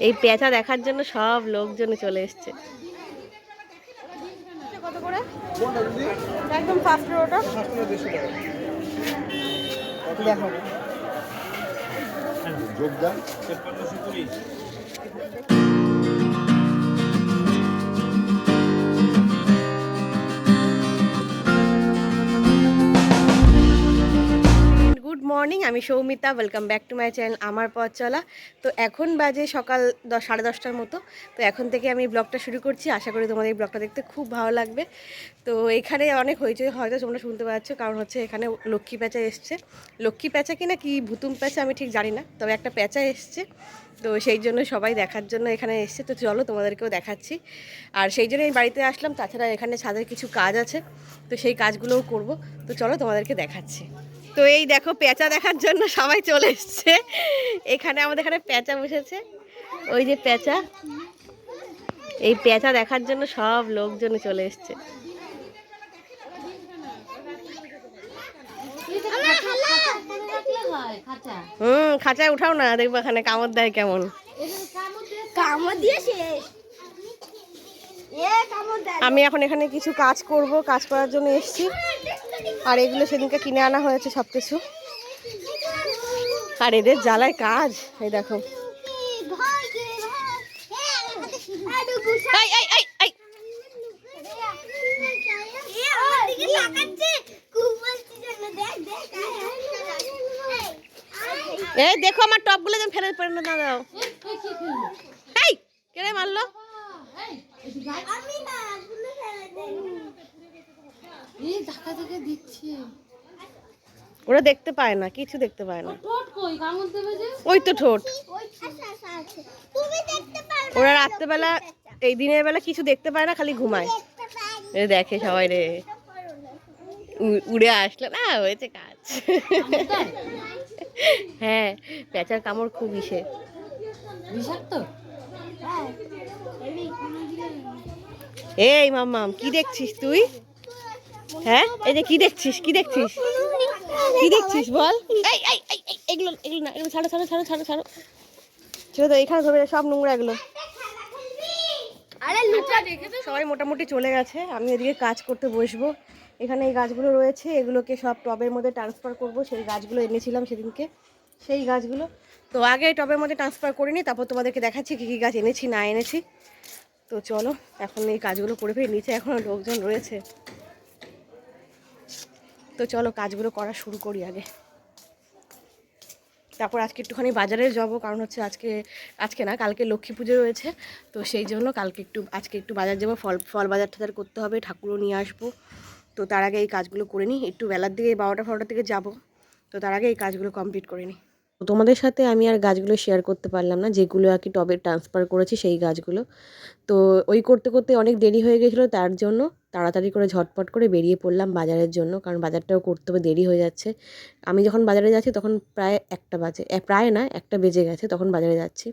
এই পেঁচা দেখার জন্য সব লোকজন চলে এসছে। কত করে? একদম ফার্স্ট রোটা দেখো যোগদান 1520। গুড মর্নিং, আমি Soumita, welcome back to my channel আমার পথ চলা। তো এখন বাজে সকাল 10:30 মতো। তো এখন থেকে আমি ব্লগটা শুরু করছি, আশা করি তোমাদের এই ব্লগটা দেখতে খুব ভালো লাগবে। তো এখানে অনেক হইচই হয়তো তোমরা শুনতে পাচ্ছ, কারণ হচ্ছে এখানে লক্ষ্মী প্যাঁচা এসছে। লক্ষ্মী প্যাঁচা কিনা কি ভুতুম প্যাঁচা আমি ঠিক জানি না, তবে একটা প্যাঁচা এসছে। তো সেই জন্য সবাই দেখার জন্য এখানে এসছে। তো চলো তোমাদেরকেও দেখাচ্ছি। আর সেই জন্য আমি বাড়িতে আসলাম, তাছাড়া এখানে ছাদের কিছু কাজ আছে, তো সেই কাজগুলোও করব। তো চলো তোমাদেরকে দেখাচ্ছি। তো এই দেখো পেঁচা দেখার জন্য সবাই চলে এসছে। এখানে আমাদের এখানে পেঁচা বসেছে, ওই যে পেঁচা, এই পেঁচা দেখার জন্য সব লোকজন চলে এসছে। খাঁচায় উঠাও না, দেখবো এখানে কামড় দেয় কেমন। আমি এখন এখানে কিছু কাজ করব, কাজ করার জন্য এসেছি। আর এগুলো সেদিনকে কিনে আনা হয়েছে সব কিছু। আর এদের জ্বালায় কাজ, এই দেখো। এই দেখো আমার টপগুলো যেন ফেলে পড়ে না দাও। এই কে মারলো? ওরা দেখতে পায় না, কিছু দেখতে পায় না। ওই তো ঠোঁট। ওরা রাত্রেবেলা, এই দিনের বেলা কিছু দেখতে পায় না, খালি ঘুমায়। দেখে সবাই রে, উড়ে আসলো না, হয়েছে কাজ। হ্যাঁ, পেঁচার কামড় খুব বিষাক্ত। এই মাম্মাম, কি দেখছিস তুই? হ্যাঁ, এই যে কি দেখছিস, কি দেখছিস, কি দেখছিস বল? এই এই এই এগুলো এগুলো না, এগুলো ছাড়ো ছাড়ো ছাড়ো ছাড়ো ছাড়ো। ছেড়ে দাও, এখানে ধরে সব নোংরা এগুলো। সবাই মোটামুটি চলে গেছে, আমি এদিকে কাজ করতে বসবো। এখানে এই গাছগুলো রয়েছে, এগুলোকে সব টবের মধ্যে ট্রান্সফার করব। সেই গাছগুলো এনেছিলাম সেদিনকে, সেই গাছগুলো। তো আগে টবের মধ্যে ট্রান্সফার করিনি, তারপর তোমাদেরকে দেখাচ্ছি কী কী গাছ এনেছি না এনেছি। তো চলো এখন এই কাজগুলো করে ফেলি, নিচে এখনও লোকজন রয়েছে। তো চলো কাজগুলো করা শুরু করি আগে। তারপর আজকে একটুখানি বাজারে যাব, কারণ হচ্ছে আজকে না, কালকে লক্ষ্মী পুজো রয়েছে। তো সেই জন্য আজকে একটু বাজার যাবো, ফল বাজার টাজার করতে হবে, ঠাকুরও নিয়ে আসবো। তো তার আগে এই কাজগুলো করে নিই, একটু বেলার দিকে 12টার দিকে যাব। তো তার আগে এই কাজগুলো কমপ্লিট করে নিই। তো তোমাদের সাথে আমি আর গাছগুলো শেয়ার করতে পারলাম না, যেগুলো আর কি টবে ট্রান্সফার করেছি সেই গাছগুলো। তো ওই করতে করতে অনেক দেরি হয়ে গেছিলো, তার জন্য তাড়াতাড়ি করে ঝটপট করে বেরিয়ে পড়লাম বাজারের জন্য, কারণ বাজারটাও করতে হবে, দেরি হয়ে যাচ্ছে। আমি যখন বাজারে যাচ্ছি তখন প্রায় 1টা বাজে, প্রায় না 1টা বেজে গেছে, তখন বাজারে যাচ্ছি।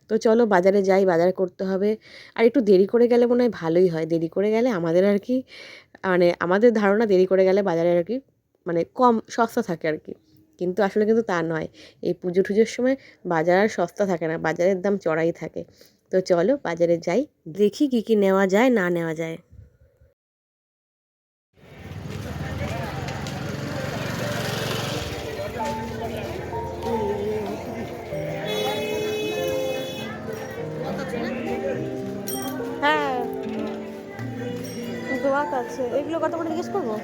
তো চলো বাজারে যাই, বাজার করতে হবে। আর একটু দেরি করে গেলে মনে হয় ভালোই হয়, দেরি করে গেলে আমাদের আর কি, মানে আমাদের ধারণা দেরি করে গেলে বাজারে আর কি মানে কম সস্তা থাকে আর কি। কিন্তু আসলে কিন্তু তা নয়, এই পুজো টুজোর সময় বাজার আর সস্তা থাকে না, বাজারের দাম চড়াই থাকে। তো চলো বাজারে যাই, দেখি কি কি নেওয়া যায় না নেওয়া যায়। হ্যাঁ দোয়াত আছে, এগুলো কত করে জিজ্ঞেস করবো?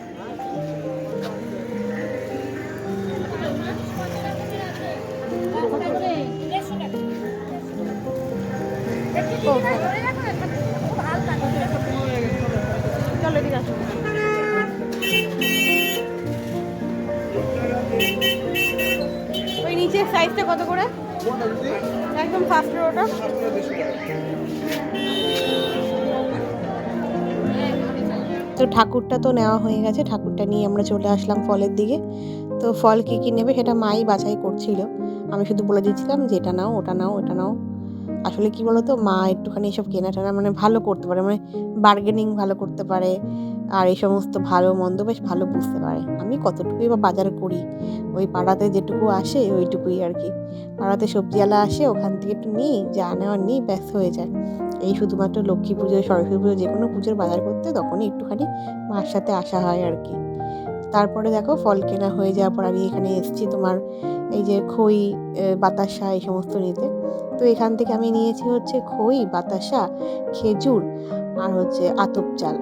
চলো এদিকে আসো। ওই নিচের সাইজটা কত করে? একদম ফার্স্ট রোটা। তো ঠাকুরটা তো নেওয়া হয়ে গেছে, ঠাকুরটা নিয়ে আমরা চলে আসলাম ফলের দিকে। তো ফল কী কী নেবে সেটা মাই বাছাই করছিল, আমি শুধু বলে দিচ্ছিলাম যে এটা নাও, ওটা নাও, এটা নাও। আসলে কি বলো তো, মা একটুখানি এসব কেনাটেনা মানে ভালো করতে পারে, মানে বার্গেনিং ভালো করতে পারে, আর এই সমস্ত ভালো মন্দ বেশ ভালো বুঝতে পারে। আমি কতটুকুই বা বাজার করি, ওই পাড়াতে যেটুকু আসে ওইটুকুই আর কি। পাড়াতে সবজিওয়ালা আসে, ওখান থেকে একটু নিই, যা নেওয়ার নিই, ব্যস্ত হয়ে যায়। এই শুধুমাত্র লক্ষ্মী পুজো, সরস্বতী পুজো, যে কোনো পুজোর বাজার করতে তখনই একটুখানি মার সাথে আসা হয় আর কি। তারপরে দেখো ফল কেনা হয়ে যাওয়ার পর আমি এখানে এসেছি তোমার এই যে খই, বাতাসা এই সমস্ত নিতে। তো এখান থেকে আমি নিয়েছি হচ্ছে খই, বাতাসা, খেজুর আর হচ্ছে আতপ চাল।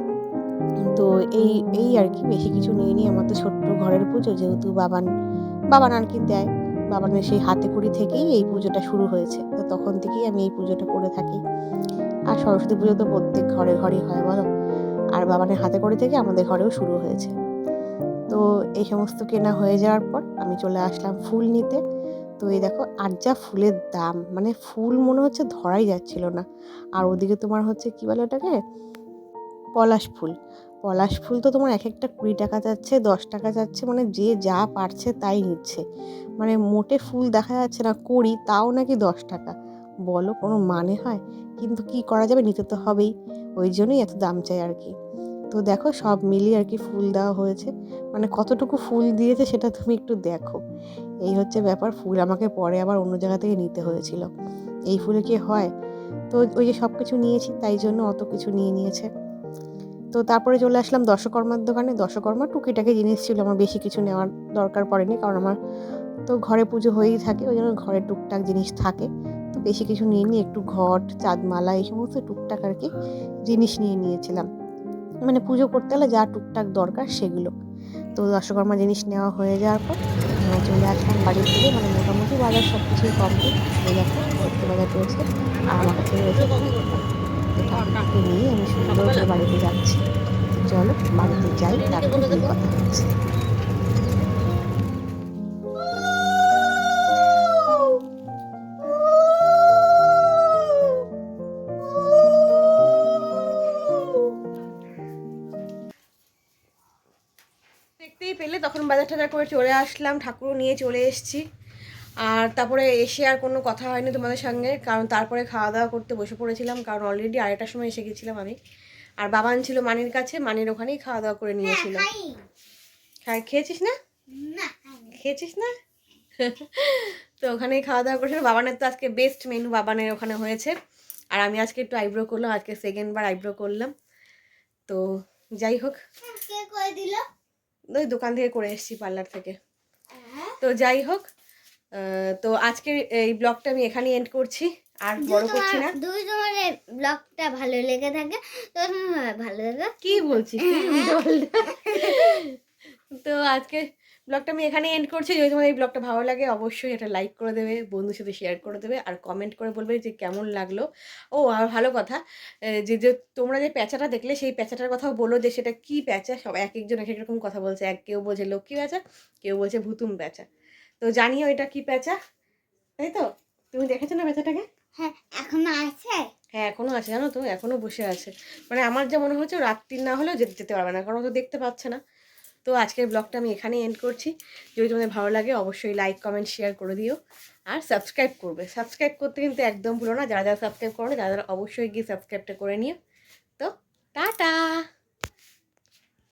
তো এই এই আর কি, বেশি কিছু নিয়ে নিই। আমার তো ছোট্ট ঘরের পুজো, যেহেতু বাবান বাবান আর কি দেয়, বাবানের সেই হাতে খড়ি থেকেই এই পুজোটা শুরু হয়েছে, তো তখন থেকেই আমি এই পুজোটা করে থাকি। আর সরস্বতী পুজো তো প্রত্যেক ঘরে ঘরেই হয় বলো, আর বাবানের হাতে খড়ি থেকে আমাদের ঘরেও শুরু হয়েছে। তো এই সমস্ত কেনা হয়ে যাওয়ার পর আমি চলে আসলাম ফুল নিতে। তো এই দেখো, আর যা ফুলের দাম, মানে ফুল মনে হচ্ছে ধরাই যাচ্ছিল না। আর ওদিকে তোমার হচ্ছে কি বলে ওটাকে, পলাশ ফুল। পলাশ ফুল তো তোমার এক একটা 20 টাকা যাচ্ছে, 10 টাকা যাচ্ছে, মানে যে যা পারছে তাই নিচ্ছে। মানে মোটে ফুল দেখা যাচ্ছে না, কড়ি তাও নাকি 10 টাকা। বলো কোনো মানে হয়? কিন্তু কি করা যাবে, নিতে তো হবেই, ওই জন্যই এত দাম চাই আর কি। তো দেখো সব মিলিয়ে আর কি ফুল দেওয়া হয়েছে, মানে কতটুকু ফুল দিয়েছে সেটা তুমি একটু দেখো। এই হচ্ছে ব্যাপার, ফুল আমাকে পরে আবার অন্য জায়গা থেকে নিতে হয়েছিল, এই ফুলে কি হয়। তো ওই যে সব কিছু নিয়েছি, তাই জন্য অত কিছু নিয়ে নিয়েছে। তো তারপরে চলে আসলাম দশকর্মার দোকানে। দশকর্মা টুকিটাকি জিনিস ছিল, আমার বেশি কিছু নেওয়ার দরকার পড়েনি, কারণ আমার তো ঘরে পুজো হয়েই থাকে, ওই জন্য ঘরে টুকটাক জিনিস থাকে। তো বেশি কিছু নিয়ে নিই, একটু ঘট, চাঁদমালা, এই সমস্ত টুকটাক আর কি জিনিস নিয়ে নিয়েছিলাম, মানে পুজো করতে হলে যা টুকটাক দরকার সেগুলো। তো দশকর্মা জিনিস নেওয়া হয়ে যাওয়ার পর চলে আসলাম বাড়ির থেকে, মানে মোটামুটি বাজার সব কিছুই কমপ্লিট। এই দেখো সত্যি বাজার রয়েছে, আর আমার কাছে রয়েছে ঠাকুরটা। তো ঠাকুরটাকে নিয়ে আমি সুন্দর করে বাড়িতে যাচ্ছি। তো চলো বাড়িতে যাই, তারপর গিয়ে কথা হচ্ছে। দেখতেই পেলে তখন বাজার টাজার করে চলে আসলাম, ঠাকুরও নিয়ে চলে এসেছি। আর তারপরে এসে আর কোনো কথা হয়নি তোমাদের সঙ্গে, কারণ তারপরে খাওয়া দাওয়া করতে বসে পড়েছিলাম, কারণ অলরেডি 2:30টার সময় এসে গেছিলাম আমি। আর বাবান ছিল মানির কাছে, মানির ওখানেই খাওয়া দাওয়া করে নিয়েছিল। খেয়েছিস না? খেয়েছিস না? তো ওখানেই খাওয়া দাওয়া করেছিল। বাবানের তো আজকে বেস্ট মেনু বাবানের ওখানে হয়েছে। আর আমি আজকে একটু আইব্রো করলাম, আজকে 2nd বার আইব্রো করলাম। তো যাই হোক, ওই দোকান থেকে করে এসেছি, পার্লার থেকে। তো যাই হোক, তো আজকের এই ব্লগটা আমি এখানেই এন্ড করছি, আর বড় করছি না। যদি তোমার এই ব্লগটা ভালো লেগে থাকে তো ভালো লাগে, কি বলছিস তো আজকে ব্লগটা আমি এখানে এন্ড করছি। যদি তোমার এই ব্লগটা ভালো লাগে অবশ্যই এটা লাইক করে দেবে, বন্ধুর সাথে শেয়ার করে দেবে, আর কমেন্ট করে বলবে যে কেমন লাগলো। ও আর ভালো কথা, যে যে তোমরা যে প্যাঁচাটা দেখলে সেই প্যাঁচাটার কথাও বলো, যে সেটা কি প্যাঁচা। সব এক একজন এক এক রকম কথা বলছে, কেউ বলছে লক্ষ্মী প্যাঁচা, কেউ বলছে ভুতুম প্যাঁচা। তো জানিও এটা কি প্যাঁচা, তাই তো? তুমি দেখেছো না প্যাঁচাটাকে? হ্যাঁ এখনো আছে। হ্যাঁ এখনো আছে, জানো তো, এখনো বসে আছে। মানে আমার যা মনে হচ্ছে রাত্রি না হলেও যেতে যেতে পারবে না, কারণ ও তো দেখতে পাচ্ছে না। তো আজকের ব্লগটা আমি এখানেই এন্ড করছি। যদি তোমাদের ভালো লাগে অবশ্যই লাইক কমেন্ট শেয়ার করে দিও, আর সাবস্ক্রাইব করবে। সাবস্ক্রাইব করতে কিন্তু একদম ভুলো না, যারা যারা সাবস্ক্রাইব করো না, যারা যারা অবশ্যই গিয়ে সাবস্ক্রাইবটা করে নিও। তো টাটা।